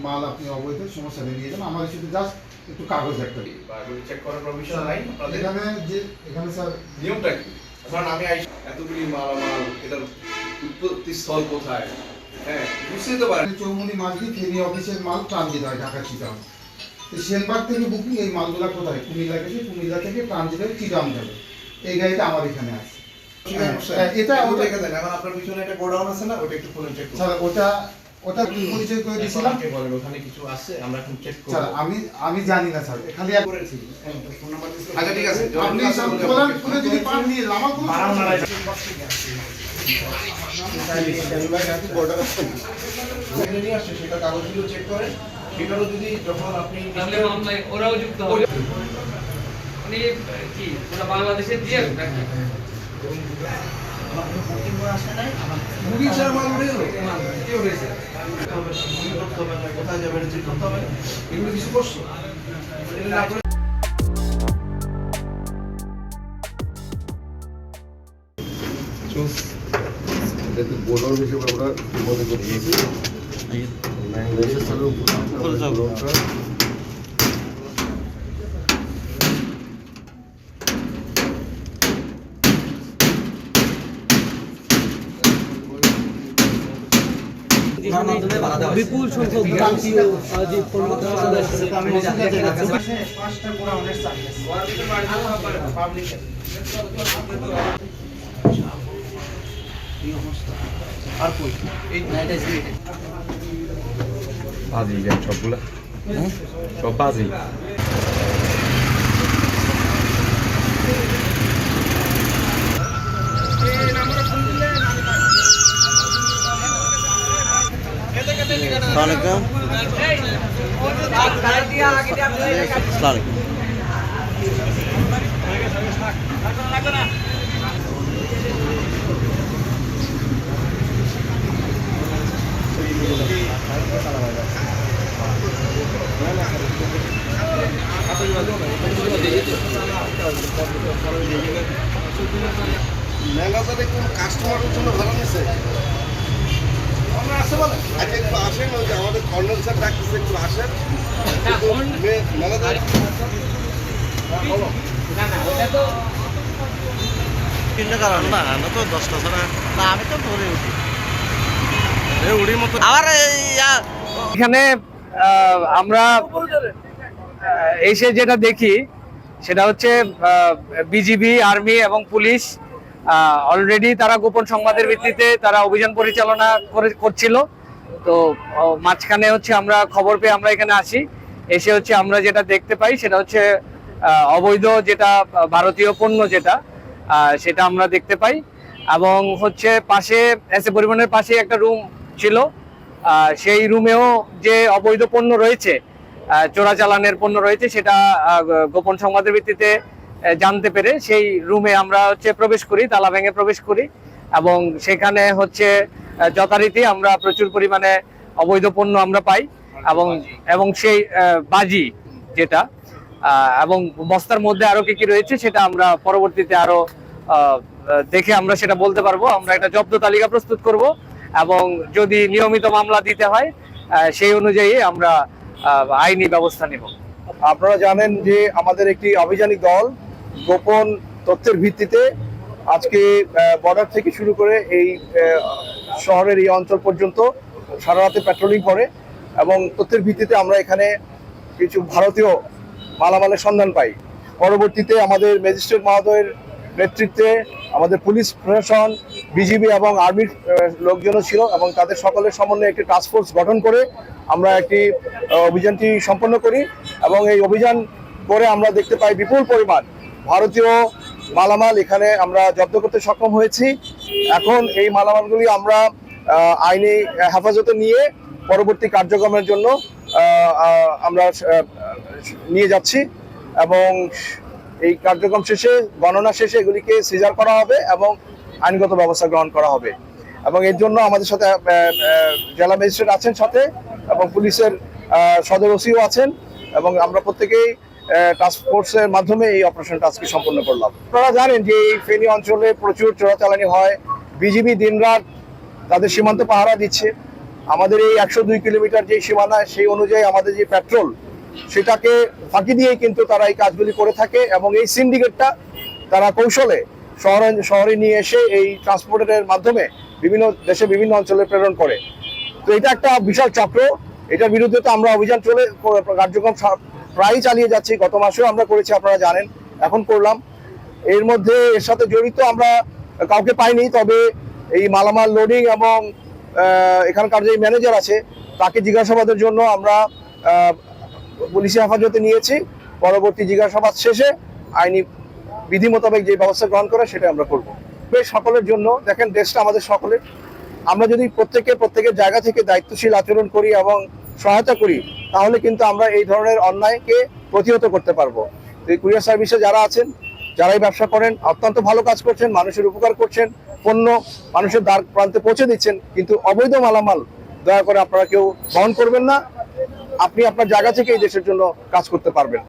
মাল আপনি অবৈধ সমস্যা নিয়ে যান, আমার শুধু জাস্ট একটু কাগজ একটা চেক করার পারমিশন নাই এখানে। যে এখানে স্যার নিয়মটা কি? কারণ আমি এতগুলি মালামাল, এটার উৎপত্তি স্থল কোথায়, হ্যাঁ বুঝতেই তো পারেন। চৌমুনি মাঝি ফেরি অফিসের মাল ট্রানজিট হয় ঢাকা চিটাং। সেনবাগ থেকে বুকিং, এই মালগুলা কোথায়? কুমিল্লা গেছে, কুমিল্লা থেকে ট্রানজিট হয়ে চিটাং যাবে। এই গাড়িটা আমার এখানে আছে। এটা ওটা দেখে দেন। এখন আপনার পিছনে একটা গোডাউন আছে না, ওটা একটু খুলে চেক করুন। স্যার ওটা পরিচয় করে দিয়েছিলাম। বলেন ওখানে কিছু আছে, আমরা এখন চেক করব। স্যার আমি জানি না স্যার, খালি করেছি ফোন নাম্বার দিয়েছি। আচ্ছা ঠিক আছে, আপনি সব বলেন করে যদি পান নিয়ে আমার কোনো বারাম না রাখি। নিয়ে আসছে সেটা কাগজগুলো চেক করে, সেটারও যদি যখন আপনি তাহলে মামলায় ওরাও যুক্ত হবে। উনি কি পুরো বাংলাদেশে দিয়ে নাকি? কি হয়েছে? কোথায় যাবে চেক করতে হবে, এগুলো কিছু করছো? এটা না করে যেহেতু বোর্ডার হিসেবে আমরা মনে করে দিয়েছি বাংলাদেশের উপর বিপুল সংখ্যক ভারতীয় বাজি যায় সবগুলা, সব বাজি। মেলাতে কোন কাস্টমারের জন্য ভালো নিছে? আমরা আসে বলে আচ্ছা একটু আসেন, ওই যে আমাদের কর্নেল স্যার ডাকতেছে, একটু আসেন মেলাতে। তিনটা কারণ না, আমরা তো 10টা ছাড়া না, আমি তো ধরে উঠি উড়ির মতো। আবার এখানে আমরা এসে যেটা দেখি সেটা হচ্ছে বিজিবি, আর্মি এবং পুলিশ অলরেডি তারা গোপন সংবাদের ভিত্তিতে তারা অভিযান পরিচালনা করছিল। তো মাঝখানে হচ্ছে আমরা খবর পেয়ে আমরা এখানে আসি। এসে হচ্ছে আমরা যেটা দেখতে পাই সেটা হচ্ছে অবৈধ যেটা ভারতীয় পণ্য যেটা সেটা আমরা দেখতে পাই। এবং হচ্ছে পাশে এসএ পরিবহনের পাশে একটা রুম ছিল, সেই রুমেও যে অবৈধ পণ্য রয়েছে, চোরাচালানের পণ্য রয়েছে, সেটা গোপন সংবাদের ভিত্তিতে জানতে পেরে সেই রুমে আমরা হচ্ছে প্রবেশ করি, তালা ভেঙে প্রবেশ করি। এবং সেখানে হচ্ছে যথারীতি আমরা প্রচুর পরিমাণে অবৈধ পণ্য আমরা পাই এবং সেই বাজি যেটা এবং বস্তার মধ্যে আরো কি কি রয়েছে সেটা আমরা পরবর্তীতে আরো দেখে আমরা সেটা বলতে পারবো। আমরা একটা জব্দ তালিকা প্রস্তুত করব এবং যদি নিয়মিত মামলা দিতে হয় সেই অনুযায়ী আমরা আইনি ব্যবস্থা নেব। আপনারা জানেন যে আমাদের একটি আভিযানিক দল গোপন তথ্যের ভিত্তিতে আজকে বর্ডার থেকে শুরু করে এই শহরের এই অঞ্চল পর্যন্ত সারা রাতে প্যাট্রোলিং করে এবং তথ্যের ভিত্তিতে আমরা এখানে কিছু ভারতীয় মালামালের সন্ধান পাই। পরবর্তীতে আমাদের ম্যাজিস্ট্রেট মহোদয়ের নেতৃত্বে আমাদের পুলিশ প্রশাসন, বিজিবি এবং আর্মির লোকজনও ছিল এবং তাদের সকলের সমন্বয়ে একটি টাস্কফোর্স গঠন করে আমরা একটি অভিযানটি সম্পন্ন করি এবং এই অভিযান করে আমরা দেখতে পাই বিপুল পরিমাণ ভারতীয় মালামাল এখানে আমরা জব্দ করতে সক্ষম হয়েছি। এখন এই মালামালগুলি আমরা আইনি হেফাজতে নিয়ে পরবর্তী কার্যক্রমের জন্য আমরা নিয়ে যাচ্ছি এবং এই কার্যক্রম শেষে, গণনা শেষে এগুলিকে সিজার করা হবে এবং আইনগত ব্যবস্থা গ্রহণ করা হবে। এবং এর জন্য আমাদের সাথে জেলা ম্যাজিস্ট্রেট আছেন সাথে এবং পুলিশের সদর ওসিও আছেন এবং আমরা প্রত্যেকেই টাস্ক ফোর্সের মাধ্যমে এই অপারেশনটা আজকে সম্পন্ন করলাম। আপনারা জানেন যে এই ফেনী অঞ্চলে প্রচুর চোরাচালানি হয়। বিজিবি দিনরাত তাদের সীমান্ত পাহারা দিচ্ছে আমাদের এই 102 কিলোমিটার যে সীমানা সেই অনুযায়ী আমাদের যে পেট্রোল সেটাকে ফাঁকি দিয়েই কিন্তু তারা এই কাজগুলি করে থাকে, এবং এই সিন্ডিকেটটা তারা কৌশলে শহরে নিয়ে এসে এই ট্রান্সপোর্টের মাধ্যমে বিভিন্ন দেশে বিভিন্ন অঞ্চলে প্রেরণ করে। তো এটা একটা বিশাল চক্র, এটার বিরুদ্ধে তো আমরা অভিযান কার্যক্রম প্রায়ই চালিয়ে যাচ্ছি। গত মাসেও আমরা করেছি, আপনারা জানেন, এখন করলাম। এর মধ্যে এর সাথে জড়িত আমরা কাউকে পাইনি, তবে এই মালামাল লোডিং এবং এখানকার যে ম্যানেজার আছে তাকে জিজ্ঞাসাবাদের জন্য আমরা পুলিশি হেফাজতে নিয়েছি। পরবর্তী জিজ্ঞাসাবাদ শেষে আইনি বিধি মোতাবেক যে ব্যবস্থা গ্রহণ করে সেটা আমরা করব। বেশ সকলের জন্য, দেখেন দেশটা আমাদের সকলের, আমরা যদি প্রত্যেকের জায়গা থেকে দায়িত্বশীল আচরণ করি এবং সহায়তা করি তাহলে কিন্তু আমরা এই ধরনের অন্যায়কে প্রতিহত করতে পারবো। এই কুরিয়ার সার্ভিসে যারা আছেন, যারা এই ব্যবসা করেন, অত্যন্ত ভালো কাজ করছেন, মানুষের উপকার করছেন, পণ্য মানুষের দ্বার প্রান্তে পৌঁছে দিচ্ছেন, কিন্তু অবৈধ মালামাল দয়া করে আপনারা কেউ বহন করবেন না। আপনি আপনার জায়গা থেকে এই দেশের জন্য কাজ করতে পারবেন।